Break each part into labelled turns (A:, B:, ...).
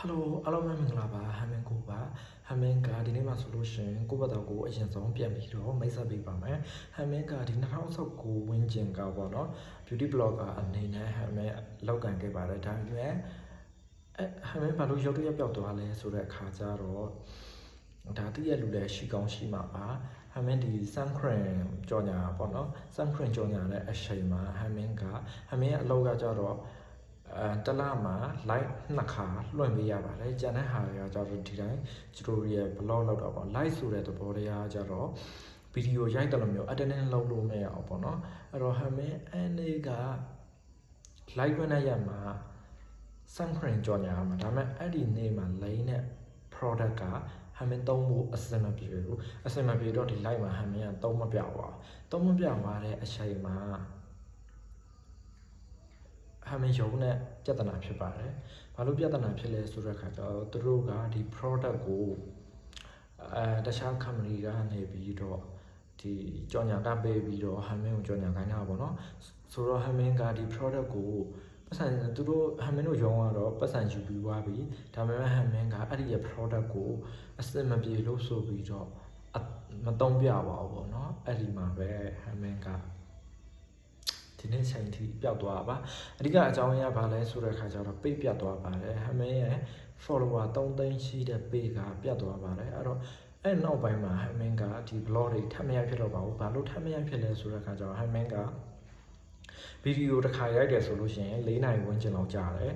A: Hello အားလုံးပဲမင်္ဂလာပါဟမ်မင်ကိုပါဟမ်မင်ကဒီနေ့မှာဆိုလို့ရှိရင်ကိုယ့်ဘက်တော်ကိုအရင်ဆုံးပြန်ပြီးတော့မိတ်ဆက်ပေးပါမယ်ဟမ်မင်ကဒီ2019ဝင်းကျင်ကပေါ့နော် beauty blogger အနေနဲ့ဟမ်မင်လောက်ကန်ခဲ့ပါတယ်ဒါပေမဲ့ဟမ်မင်ဘာလို့ရုပ်တရက်ပျောက်သွားလဲဆိုတဲ့အခါကျတော့ဒါတည့်ရလူလည်းရှိကောင်းရှိမှာပါဟမ်မင်ဒီ sun cream ကြော်ညာပေါ့နော် sun cream ကြော်ညာတဲ့အချိန်မှာဟမ်မင်ရဲ့အလုပ်ကကြတော့တလမှာ live နှစ်ခါလွှင့်ပေးရပါတယ်ကျန်တဲ့ဟာတွေကကြတော့ဒီတိုင်းကျတို့ရဲ့ blog လောက်တော့ပေါ့ live ဆိုတဲ့သဘောတရားကြတော့ဗီဒီယိုရိုက်တယ်လို့မျိုး attendance လုပ်လို့မရအောင်ပေါ့နော်အဲ့တော့ဟမ်မင်အနေက live ဝင်တဲ့ရက်မှာ sun cream ကြော်ညာမှာဒါပေမဲ့အဲ့ဒီနေ့မှာ lane နဲ့ product ကဟမ်မင်သုံးဖို့အဆင်မပြေဘူးအဆင်မပြေတော့ဒီ live မှာဟမ်မင်ကသုံးမပြပါဘူးသုံးမပြသွားတဲ့အချိန်မှာဟမ်မင်ရုံနဲ့ပြဿနာဖြစ်ပါတယ်။ဘာလို့ပြဿနာဖြစ်လဲဆိုတဲ့အခါကျတော့သူတို့ကဒီ product ကိုတခြား company ကနေပြီးတော့ဒီကြော်ညာကပေးပြီးတော့ဟမ်မင်ကိုကြော်ညာခိုင်းတာပေါ့နော်။ဆိုတော့ဟမ်မင်ကဒီ product ကိုပတ်စံသူတို့ဟမ်မင်တို့ရုံကတော့ပတ်စံယူပြီးသွားပြီ။ဒါပေမဲ့ဟမ်မင်ကအဲ့ဒီရဲ့ product ကိုအဆင်မပြေလို့ဆိုပြီးတော့မသုံးပြပါဘူးပေါ့နော်။အဲ့ဒီမှာပဲဟမ်မင်ကဒီနေ့ချိန်ထိပျောက်သွားပါအဓိကအကြောင်းအရာဘာလဲဆိုတဲ့အခါကျတော့ page ပြတ်သွားပါတယ်ဟမ်မင်ရဲ့ follower 3 သိန်းရှိတဲ့ page ကပြတ်သွားပါတယ်အဲ့တော့အဲ့နောက်ပိုင်းမှာဟမ်မင်ကဒီ blog တွေထပ်မရဖြစ်တော့ပါဘူးဘာလို့ထပ်မရဖြစ်လဲဆိုတဲ့အခါကျတော့ဟမ်မင်ကဗီဒီယိုတစ်ခါရိုက်တယ်ဆိုလို့ရှိရင်4နာရီဝန်းကျင်လောက်ကြာတယ်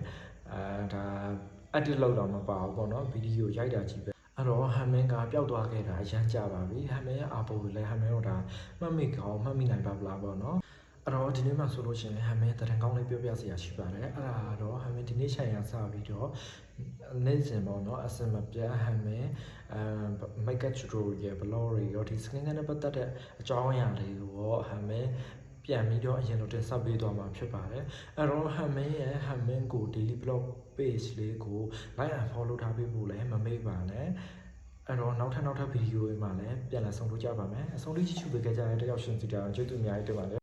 A: ဒါ edit လုပ်တော့မပါဘူးပေါ့နော်ဗီဒီယိုရိုက်တာကြီးပဲအဲ့တော့ဟမ်မင်ကပျောက်သွားခဲ့တာရမ်းကြပါပြီဟမ်မင်ရဲ့အာပိုလည်းဟမ်မင်တို့ဒါမှတ်မိကောင်းမှတ်မိနိုင်ပါဗလားပေါ့နော်အဲ့တော့ဒီနေ့မှဆိုလို့ရှိရင်ဟမ်မင်တရံကောင်းလေးပြောပြစရာရှိပါတယ်အဲ့ဒါတော့ဟမ်မင်ဒီနေ့ဆိုင်ရစပြီးတော့နေ့စဉ်ပေါ့နော်အစမပြဟမ်မင်makeup tutorial blog တွေရောဒီ skin care နဲ့ပတ်သက်တဲ့အကြောင်းအရာတွေကိုဟမ်မင်ပြန်ပြီးတော့အရင်တော့တင်ဆက်ပေးသွားမှာဖြစ်ပါတယ်အဲ့တော့ဟမ်မင်ရဲ့ဟမ်မင်ကို daily blog page လေးကို like and follow ထားပေးဖို့လည်းမမေ့ပါနဲ့အဲ့တော့နောက်ထပ်ဗီဒီယိုတွေမှာလည်းပြန်လည်ဆုံတွေ့ကြပါမယ်အဆုံးထိကြည့်ရှုပေးကြတဲ့တယောက်ရှင်စီတာကျေးဇူးအများကြီးတင်ပါတယ်